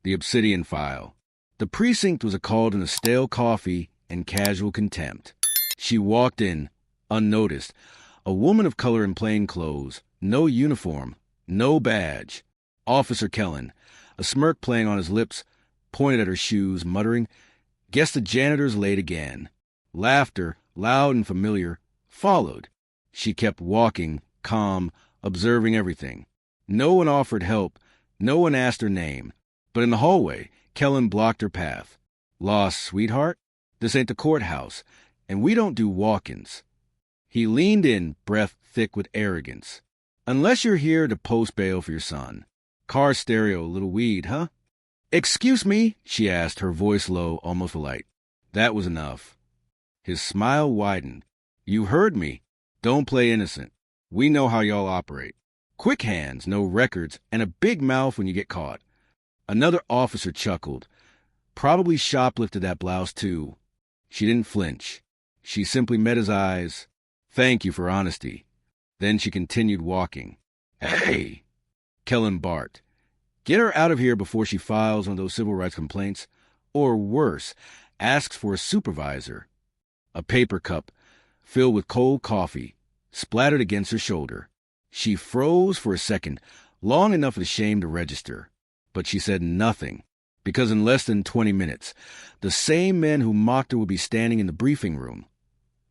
The obsidian file. The precinct was called in a stale coffee and casual contempt. She walked in, unnoticed, a woman of color in plain clothes, no uniform, no badge. Officer Kellen, a smirk playing on his lips, pointed at her shoes, muttering, "Guess the janitor's late again." Laughter, loud and familiar, followed. She kept walking, calm, observing everything. No one offered help, no one asked her name. But in the hallway, Kellen blocked her path. "Lost, sweetheart? This ain't the courthouse, and we don't do walk-ins." He leaned in, breath thick with arrogance. "Unless you're here to post bail for your son. Car stereo, little weed, huh?" "Excuse me?" she asked, her voice low, almost polite. That was enough. His smile widened. "You heard me. Don't play innocent. We know how y'all operate. Quick hands, no records, and a big mouth when you get caught." Another officer chuckled. Probably shoplifted that blouse, too. She didn't flinch. She simply met his eyes. "Thank you for honesty." Then she continued walking. "Hey!" Kellen barked. "Get her out of here before she files one of those civil rights complaints. Or worse, asks for a supervisor." A paper cup, filled with cold coffee, splattered against her shoulder. She froze for a second, long enough for the shame to register. But she said nothing, because in less than 20 minutes, the same men who mocked her would be standing in the briefing room,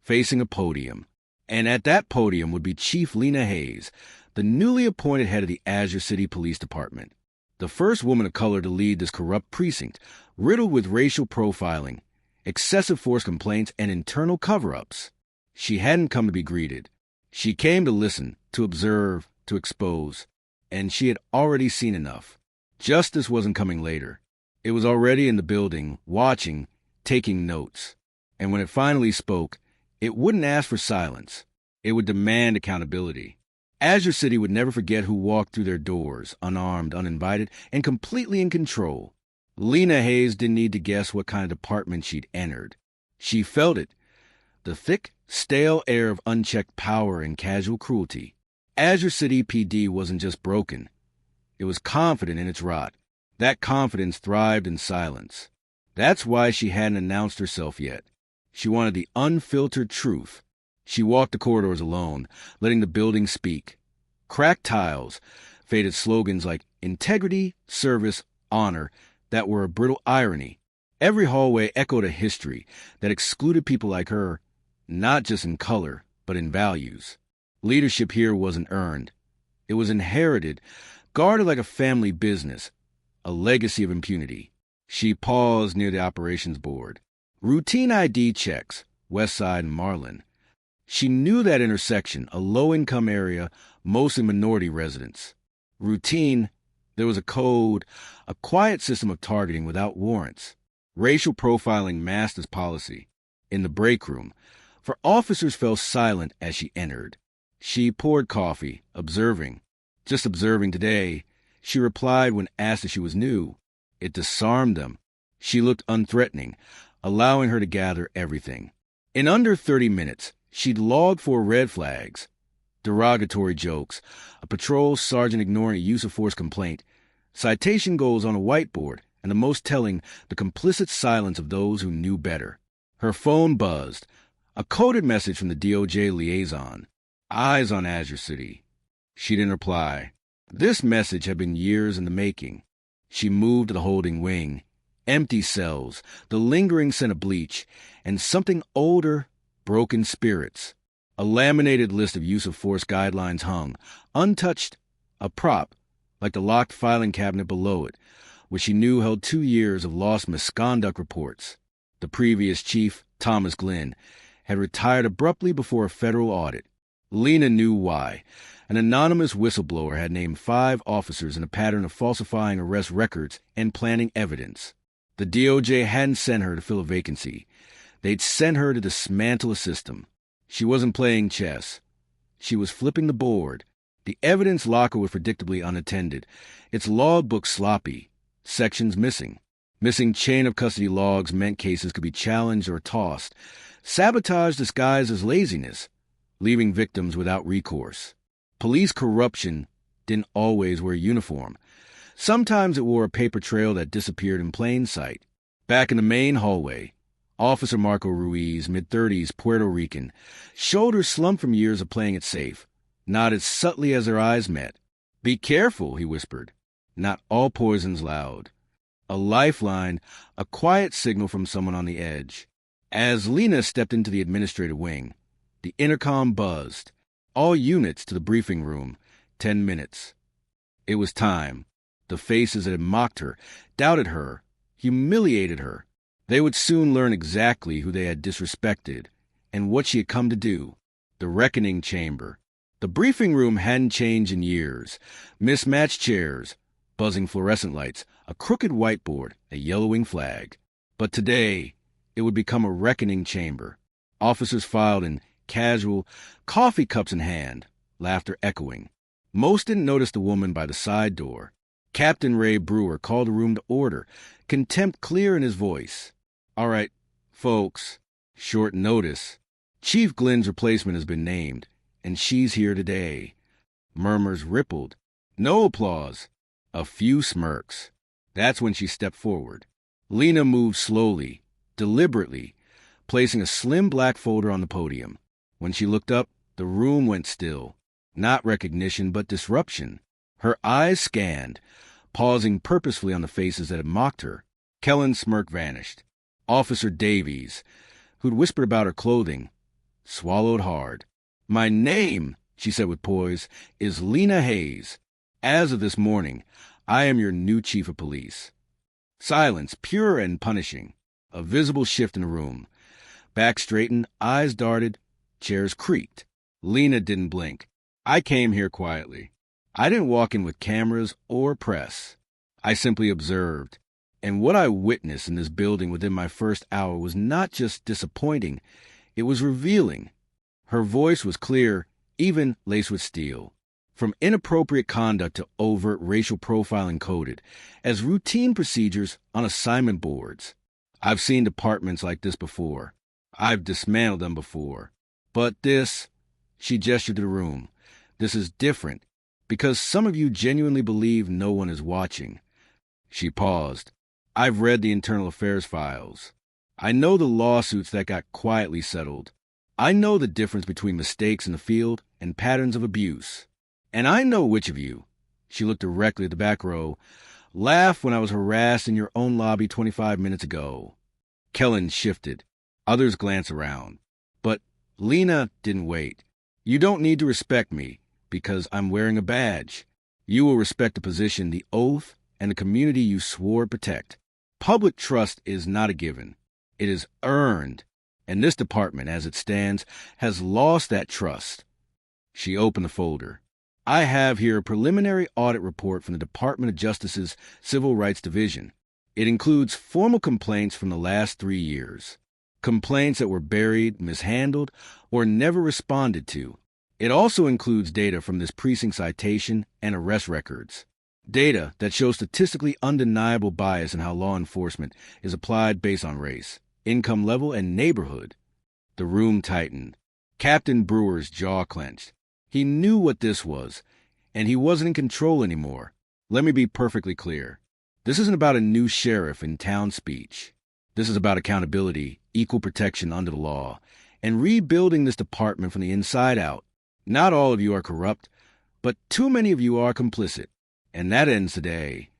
facing a podium. And at that podium would be Chief Lena Hayes, the newly appointed head of the Azure City Police Department. The first woman of color to lead this corrupt precinct, riddled with racial profiling, excessive force complaints, and internal cover-ups. She hadn't come to be greeted. She came to listen, to observe, to expose. And she had already seen enough. Justice wasn't coming later. It was already in the building, watching, taking notes. And when it finally spoke, it wouldn't ask for silence. It would demand accountability. Azure City would never forget who walked through their doors, unarmed, uninvited, and completely in control. Lena Hayes didn't need to guess what kind of department she'd entered. She felt it. The thick, stale air of unchecked power and casual cruelty. Azure City PD wasn't just broken. It was confident in its rot. That confidence thrived in silence. That's why she hadn't announced herself yet. She wanted the unfiltered truth. She walked the corridors alone, letting the building speak. Cracked tiles, faded slogans like integrity, service, honor, that were a brittle irony. Every hallway echoed a history that excluded people like her, not just in color, but in values. Leadership here wasn't earned. It was inherited, guarded like a family business, a legacy of impunity. She paused near the operations board. Routine ID checks, West Side and Marlin. She knew that intersection, a low-income area, mostly minority residents. Routine, there was a code, a quiet system of targeting without warrants. Racial profiling masked as policy. In the break room, for officers fell silent as she entered. She poured coffee, observing. Just observing today, she replied when asked if she was new. It disarmed them. She looked unthreatening, allowing her to gather everything. In under 30 minutes, she'd logged 4 red flags, derogatory jokes, a patrol sergeant ignoring a use of force complaint, citation goals on a whiteboard, and the most telling, the complicit silence of those who knew better. Her phone buzzed, a coded message from the DOJ liaison. Eyes on Azure City. She didn't reply. This message had been years in the making. She moved to the holding wing. Empty cells, the lingering scent of bleach, and something older, broken spirits. A laminated list of use of force guidelines hung, untouched, a prop, like the locked filing cabinet below it, which she knew held 2 years of lost misconduct reports. The previous chief, Thomas Glenn, had retired abruptly before a federal audit. Lena knew why. An anonymous whistleblower had named 5 officers in a pattern of falsifying arrest records and planting evidence. The DOJ hadn't sent her to fill a vacancy. They'd sent her to dismantle a system. She wasn't playing chess. She was flipping the board. The evidence locker was predictably unattended, its logbook sloppy, sections missing. Missing chain of custody logs meant cases could be challenged or tossed. Sabotage disguised as laziness, leaving victims without recourse. Police corruption didn't always wear uniform. Sometimes it wore a paper trail that disappeared in plain sight. Back in the main hallway, Officer Marco Ruiz, mid-30s, Puerto Rican, shoulders slumped from years of playing it safe, nodded subtly as their eyes met. "Be careful," he whispered. "Not all poison's loud." A lifeline, a quiet signal from someone on the edge. As Lena stepped into the administrative wing, the intercom buzzed. All units to the briefing room. 10 minutes. It was time. The faces that had mocked her, doubted her, humiliated her. They would soon learn exactly who they had disrespected and what she had come to do. The reckoning chamber. The briefing room hadn't changed in years. Mismatched chairs, buzzing fluorescent lights, a crooked whiteboard, a yellowing flag. But today, it would become a reckoning chamber. Officers filed in, casual, coffee cups in hand, laughter echoing. Most didn't notice the woman by the side door. Captain Ray Brewer called the room to order, contempt clear in his voice. "All right, folks, short notice. Chief Glenn's replacement has been named, and she's here today." Murmurs rippled. No applause. A few smirks. That's when she stepped forward. Lena moved slowly, deliberately, placing a slim black folder on the podium. When she looked up, the room went still. Not recognition, but disruption. Her eyes scanned, pausing purposefully on the faces that had mocked her. Kellen's smirk vanished. Officer Davies, who'd whispered about her clothing, swallowed hard. "My name," she said with poise, "is Lena Hayes. As of this morning, I am your new chief of police." Silence, pure and punishing. A visible shift in the room. Back straightened, eyes darted, chairs creaked. Lena didn't blink. "I came here quietly. I didn't walk in with cameras or press. I simply observed. And what I witnessed in this building within my first hour was not just disappointing, it was revealing." Her voice was clear, even laced with steel. From inappropriate conduct to overt racial profiling coded as routine procedures on assignment boards. I've seen departments like this before. I've dismantled them before. But this, she gestured to the room, this is different, because some of you genuinely believe no one is watching. She paused. "I've read the internal affairs files. I know the lawsuits that got quietly settled. I know the difference between mistakes in the field and patterns of abuse. And I know which of you," she looked directly at the back row, "laughed when I was harassed in your own lobby 25 minutes ago." Kellen shifted. Others glanced around. But Lena didn't wait. "You don't need to respect me, because I'm wearing a badge. You will respect the position, the oath, and the community you swore to protect. Public trust is not a given. It is earned. And this department, as it stands, has lost that trust." She opened the folder. "I have here a preliminary audit report from the Department of Justice's Civil Rights Division. It includes formal complaints from the last 3 years. Complaints that were buried, mishandled, or never responded to. It also includes data from this precinct citation and arrest records. Data that shows statistically undeniable bias in how law enforcement is applied based on race, income level, and neighborhood." The room tightened. Captain Brewer's jaw clenched. He knew what this was, and he wasn't in control anymore. Let me be perfectly clear. This isn't about a new sheriff in town speech. This is about accountability, equal protection under the law, and rebuilding this department from the inside out. Not all of you are corrupt, but too many of you are complicit. And that ends today.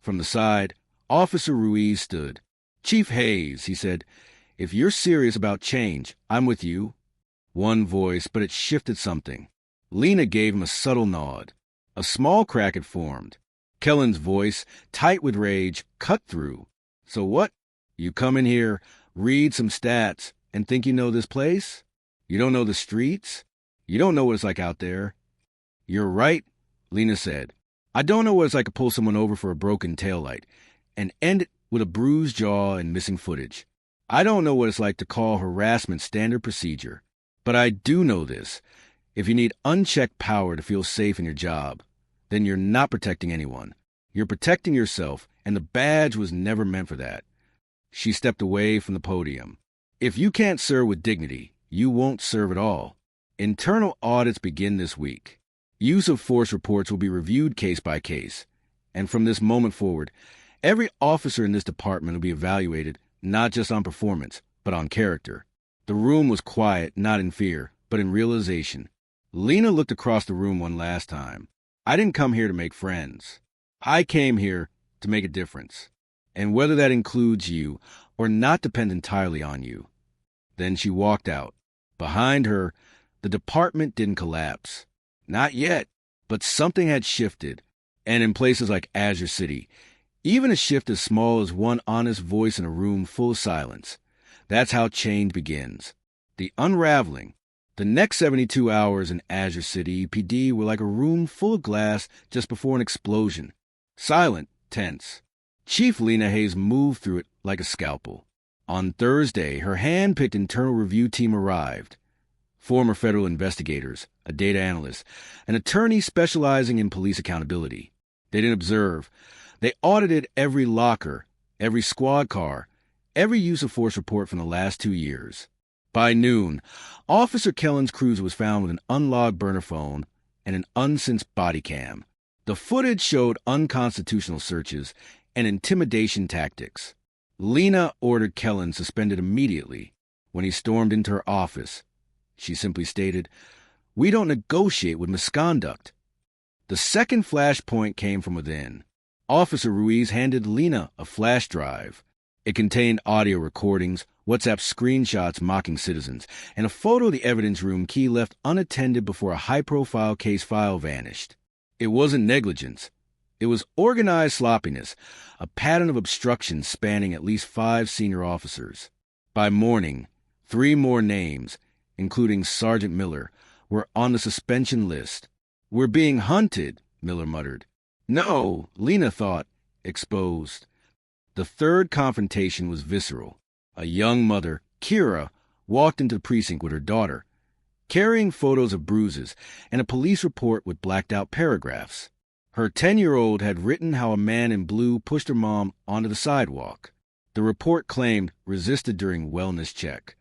From the side, Officer Ruiz stood. "Chief Hayes," he said, "if you're serious about change, I'm with you." One voice, but it shifted something. Lena gave him a subtle nod. A small crack had formed. Kellen's voice, tight with rage, cut through. "So what? You come in here, read some stats, and think you know this place? You don't know the streets? You don't know what it's like out there." "You're right," Lena said. "I don't know what it's like to pull someone over for a broken taillight and end it with a bruised jaw and missing footage. I don't know what it's like to call harassment standard procedure. But I do know this. If you need unchecked power to feel safe in your job, then you're not protecting anyone. You're protecting yourself, and the badge was never meant for that." She stepped away from the podium. "If you can't serve with dignity, you won't serve at all. Internal audits begin this week. Use of force reports will be reviewed case by case. And from this moment forward, every officer in this department will be evaluated not just on performance, but on character. The room was quiet, not in fear, but in realization. Lena looked across the room one last time. I didn't come here to make friends. I came here to make a difference. And whether that includes you or not depends entirely on you. Then she walked out. Behind her, the department didn't collapse. Not yet, but something had shifted. And in places like Azure City, even a shift as small as one honest voice in a room full of silence. That's how change begins. The unraveling. The next 72 hours in Azure City PD were like a room full of glass just before an explosion. Silent, tense. Chief Lena Hayes moved through it like a scalpel. On Thursday, her hand-picked internal review team arrived. Former federal investigators, a data analyst, an attorney specializing in police accountability. They didn't observe. They audited every locker, every squad car, every use of force report from the last 2 years. By noon, Officer Kellen's cruiser was found with an unlogged burner phone and an unsynced body cam. The footage showed unconstitutional searches and intimidation tactics. Lena ordered Kellen suspended immediately. When he stormed into her office, she simply stated, "We don't negotiate with misconduct." The second flashpoint came from within. Officer Ruiz handed Lena a flash drive. It contained audio recordings, WhatsApp screenshots mocking citizens, and a photo of the evidence room key left unattended before a high-profile case file vanished. It wasn't negligence. It was organized sloppiness, a pattern of obstruction spanning at least 5 senior officers. By morning, 3 more names, including Sergeant Miller, were on the suspension list. "We're being hunted," Miller muttered. "No," Lena thought, exposed. The third confrontation was visceral. A young mother, Kira, walked into the precinct with her daughter, carrying photos of bruises and a police report with blacked-out paragraphs. Her 10-year-old had written how a man in blue pushed her mom onto the sidewalk. The report claimed resisted during wellness check.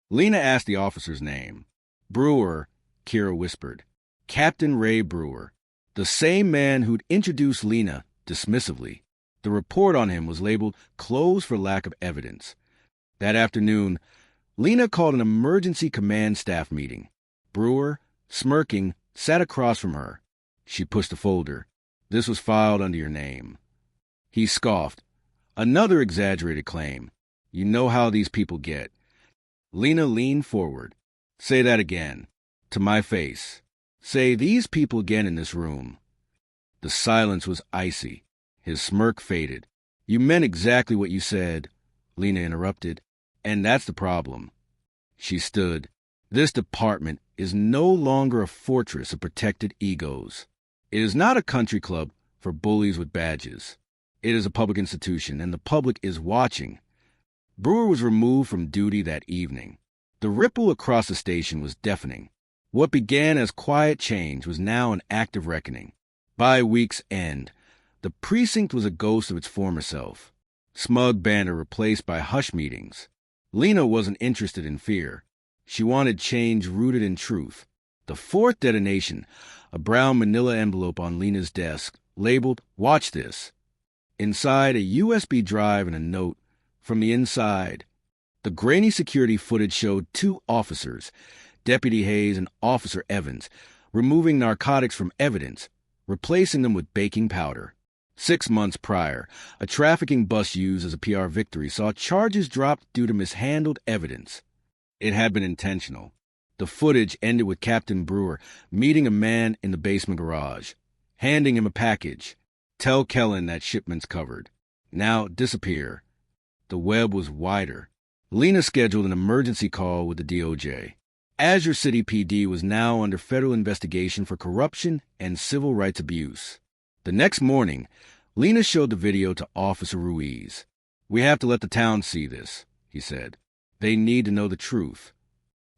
Lena asked the officer's name. "Brewer," Kira whispered. "Captain Ray Brewer. The same man who'd introduced Lena dismissively. The report on him was labeled closed for lack of evidence." That afternoon, Lena called an emergency command staff meeting. Brewer, smirking, sat across from her. She pushed a folder. "This was filed under your name." He scoffed. "Another exaggerated claim. You know how these people get." Lena leaned forward. "Say that again. To my face. Say these people again in this room." The silence was icy. His smirk faded. "You meant exactly what you said," Lena interrupted. "And that's the problem." She stood. "This department is no longer a fortress of protected egos. It is not a country club for bullies with badges. It is a public institution, and the public is watching." Brewer was removed from duty that evening. The ripple across the station was deafening. What began as quiet change was now an act of reckoning. By week's end, the precinct was a ghost of its former self. Smug banter replaced by hush meetings. Lena wasn't interested in fear. She wanted change rooted in truth. The fourth detonation, a brown manila envelope on Lena's desk, labeled, "Watch this." Inside, a USB drive and a note. From the inside, the grainy security footage showed 2 officers, Deputy Hayes and Officer Evans, removing narcotics from evidence, replacing them with baking powder. 6 months prior, a trafficking bus used as a PR victory saw charges dropped due to mishandled evidence. It had been intentional. The footage ended with Captain Brewer meeting a man in the basement garage, handing him a package. "Tell Kellen that shipment's covered. Now disappear." The web was wider. Lena scheduled an emergency call with the DOJ. Azure City PD was now under federal investigation for corruption and civil rights abuse. The next morning, Lena showed the video to Officer Ruiz. "We have to let the town see this," he said. "They need to know the truth."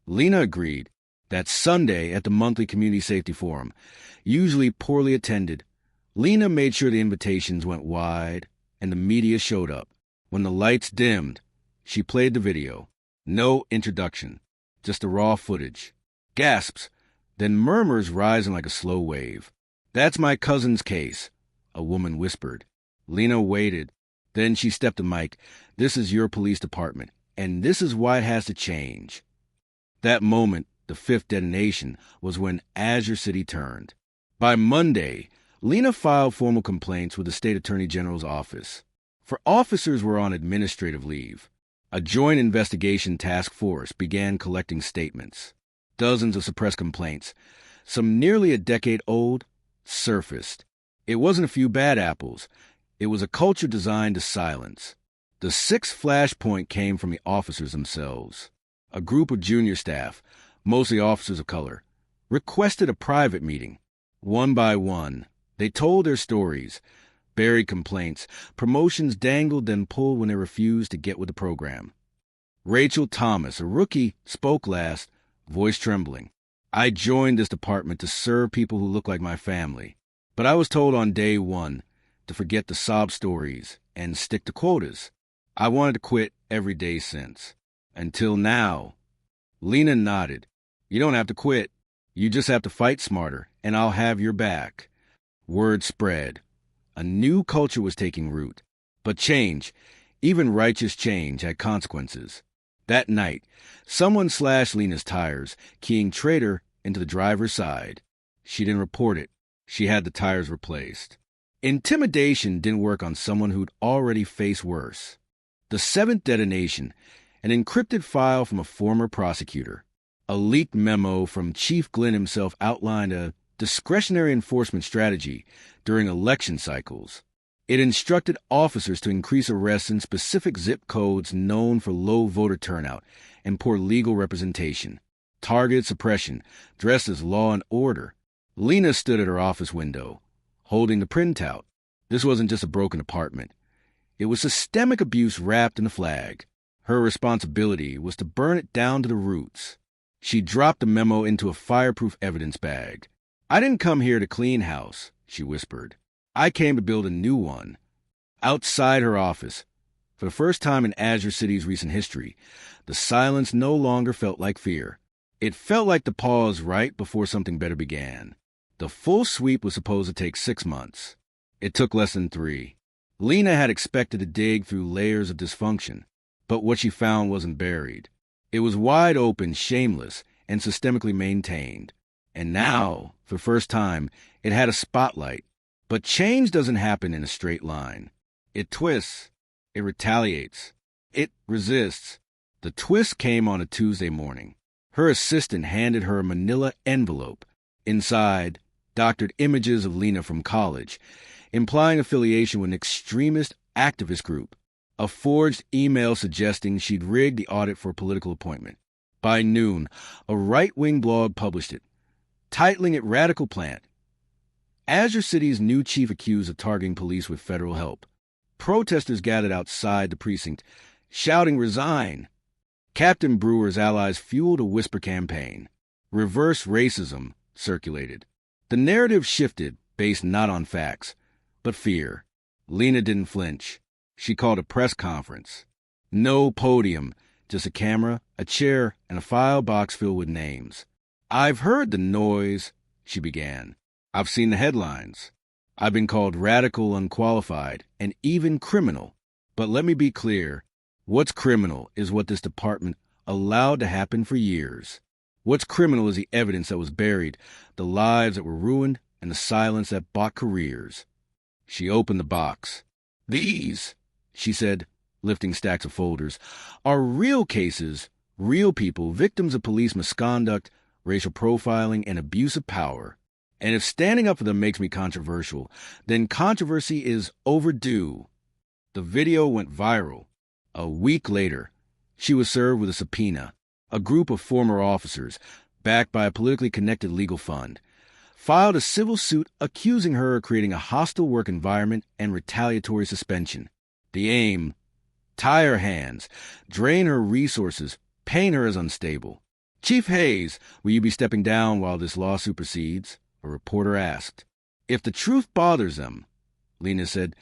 Lena agreed. That Sunday at the monthly Community Safety Forum, usually poorly attended, Lena made sure the invitations went wide and the media showed up. When the lights dimmed, she played the video. No introduction, just the raw footage. Gasps, then murmurs rising like a slow wave. "That's my cousin's case. a woman whispered. Lena waited. Then she stepped to Mike. This is your police department, and this is why it has to change. That moment, the fifth detonation, was when Azure City turned. By Monday, Lena filed formal complaints with the state attorney general's office. For officers were on administrative leave. A joint investigation task force began collecting statements. Dozens of suppressed complaints, some nearly a decade old, surfaced. It wasn't a few bad apples. It was a culture designed to silence. The sixth flashpoint came from the officers themselves. A group of junior staff, mostly officers of color, requested a private meeting. One by one, they told their stories, buried complaints, promotions dangled then pulled when they refused to get with the program. Rachel Thomas, a rookie, spoke last, voice trembling. I joined this department to serve people who look like my family, but I was told on day one to forget the sob stories and stick to quotas. I wanted to quit every day since. Until now. Lena nodded. You don't have to quit. You just have to fight smarter, and I'll have your back. Word spread. A new culture was taking root. But change, even righteous change, had consequences. That night, someone slashed Lena's tires, keying traitor into the driver's side. She didn't report it. She had the tires replaced. Intimidation didn't work on someone who'd already faced worse. The seventh detonation, an encrypted file from a former prosecutor. A leaked memo from Chief Glenn himself outlined a discretionary enforcement strategy during election cycles. It instructed officers to increase arrests in specific zip codes known for low voter turnout and poor legal representation. Targeted suppression, dressed as law and order. Lena stood at her office window, holding the printout. This wasn't just a broken apartment. It was systemic abuse wrapped in a flag. Her responsibility was to burn it down to the roots. She dropped the memo into a fireproof evidence bag. I didn't come here to clean house, she whispered. I came to build a new one. Outside her office, for the first time in Azure City's recent history, the silence no longer felt like fear. It felt like the pause right before something better began. The full sweep was supposed to take 6 months. It took less than 3. Lena had expected to dig through layers of dysfunction, but what she found wasn't buried. It was wide open, shameless, and systemically maintained. And now, for the first time, it had a spotlight. But change doesn't happen in a straight line. It twists. It retaliates. It resists. The twist came on a Tuesday morning. Her assistant handed her a manila envelope. Inside, doctored images of Lena from college, implying affiliation with an extremist activist group. A forged email suggesting she'd rigged the audit for a political appointment. By noon, a right-wing blog published it, titling it Radical Plant. Azure City's new chief accused of targeting police with federal help. Protesters gathered outside the precinct, shouting, "Resign!" Captain Brewer's allies fueled a whisper campaign. Reverse racism circulated. The narrative shifted, based not on facts, but fear. Lena didn't flinch. She called a press conference. No podium, just a camera, a chair, and a file box filled with names. I've heard the noise, she began. I've seen the headlines. I've been called radical, unqualified, and even criminal. But let me be clear. What's criminal is what this department allowed to happen for years. What's criminal is the evidence that was buried, the lives that were ruined, and the silence that bought careers. She opened the box. These, she said, lifting stacks of folders, are real cases, real people, victims of police misconduct, racial profiling, and abuse of power. And if standing up for them makes me controversial, then controversy is overdue. The video went viral. A week later, she was served with a subpoena. A group of former officers, backed by a politically connected legal fund, filed a civil suit accusing her of creating a hostile work environment and retaliatory suspension. The aim: tie her hands, drain her resources, paint her as unstable. Chief Hayes, will you be stepping down while this lawsuit proceeds? A reporter asked. If the truth bothers them, Lena said,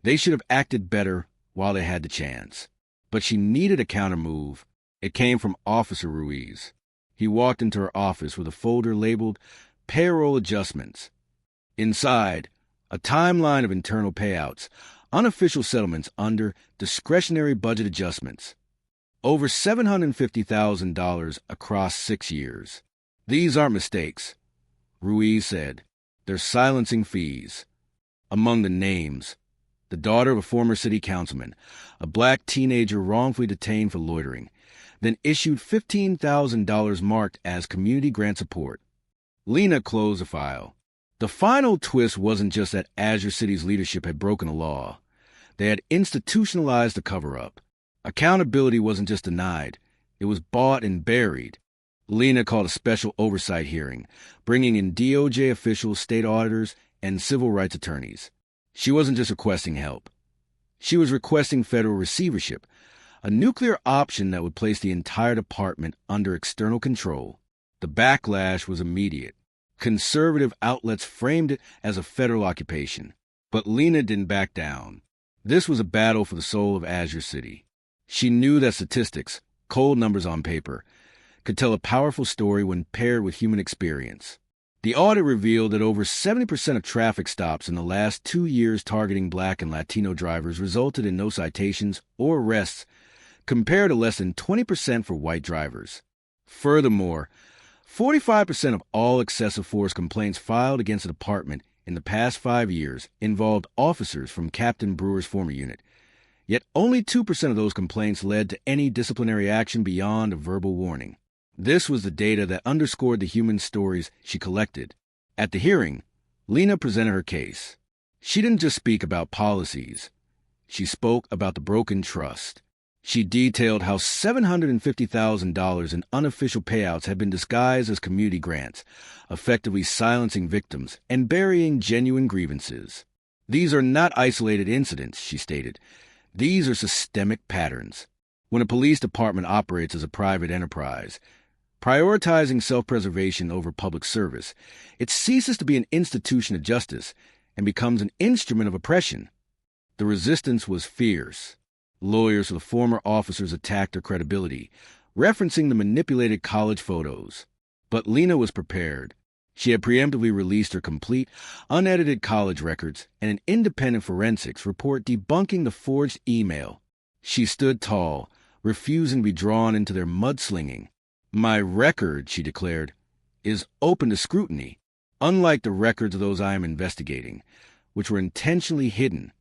they should have acted better while they had the chance. But she needed a countermove. It came from Officer Ruiz. He walked into her office with a folder labeled Payroll Adjustments. Inside, a timeline of internal payouts, unofficial settlements under discretionary budget adjustments. Over $750,000 across 6 years. These aren't mistakes, Ruiz said. They're silencing fees. Among the names, the daughter of a former city councilman, a black teenager wrongfully detained for loitering, then issued $15,000 marked as community grant support. Lena closed the file. The final twist wasn't just that Azure City's leadership had broken a law. They had institutionalized the cover-up. Accountability wasn't just denied. It was bought and buried. Lena called a special oversight hearing, bringing in DOJ officials, state auditors, and civil rights attorneys. She wasn't just requesting help. She was requesting federal receivership, a nuclear option that would place the entire department under external control. The backlash was immediate. Conservative outlets framed it as a federal occupation. But Lena didn't back down. This was a battle for the soul of Azure City. She knew that statistics, cold numbers on paper, could tell a powerful story when paired with human experience. The audit revealed that over 70% of traffic stops in the last 2 years targeting Black and Latino drivers resulted in no citations or arrests, compared to less than 20% for white drivers. Furthermore, 45% of all excessive force complaints filed against the department in the past 5 years involved officers from Captain Brewer's former unit. Yet only 2% of those complaints led to any disciplinary action beyond a verbal warning. This was the data that underscored the human stories she collected. At the hearing, Lena presented her case. She didn't just speak about policies. She spoke about the broken trust. She detailed how $750,000 in unofficial payouts had been disguised as community grants, effectively silencing victims and burying genuine grievances. These are not isolated incidents, she stated. These are systemic patterns. When a police department operates as a private enterprise, prioritizing self-preservation over public service, it ceases to be an institution of justice and becomes an instrument of oppression. The resistance was fierce. Lawyers for the former officers attacked her credibility, referencing the manipulated college photos. But Lena was prepared. She had preemptively released her complete, unedited college records and an independent forensics report debunking the forged email. She stood tall, refusing to be drawn into their mudslinging. "My record," she declared, "is open to scrutiny, unlike the records of those I am investigating, which were intentionally hidden."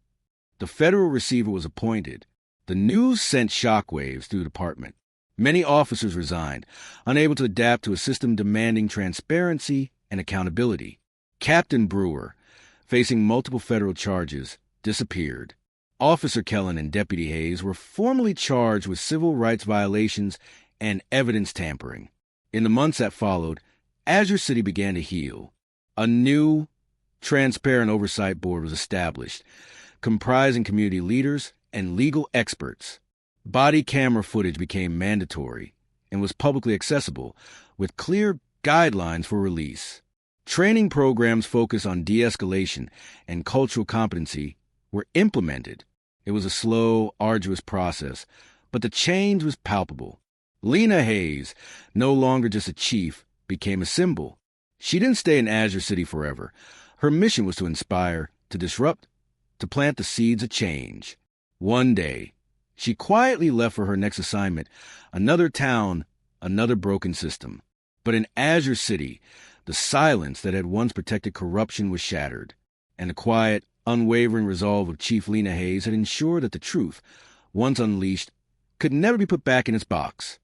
The federal receiver was appointed. The news sent shockwaves through the department. Many officers resigned, unable to adapt to a system demanding transparency and accountability. Captain Brewer, facing multiple federal charges, disappeared. Officer Kellen and Deputy Hayes were formally charged with civil rights violations and evidence tampering. In the months that followed, Azure City began to heal. A new, transparent oversight board was established, comprising community leaders and legal experts. Body camera footage became mandatory and was publicly accessible, with clear guidelines for release. Training programs focused on de-escalation and cultural competency were implemented. It was a slow, arduous process, but the change was palpable. Lena Hayes, no longer just a chief, became a symbol. She didn't stay in Azure City forever. Her mission was to inspire, to disrupt, to plant the seeds of change. One day, she quietly left for her next assignment, another town, another broken system. But in Azure City, the silence that had once protected corruption was shattered, and the quiet, unwavering resolve of Chief Lena Hayes had ensured that the truth, once unleashed, could never be put back in its box.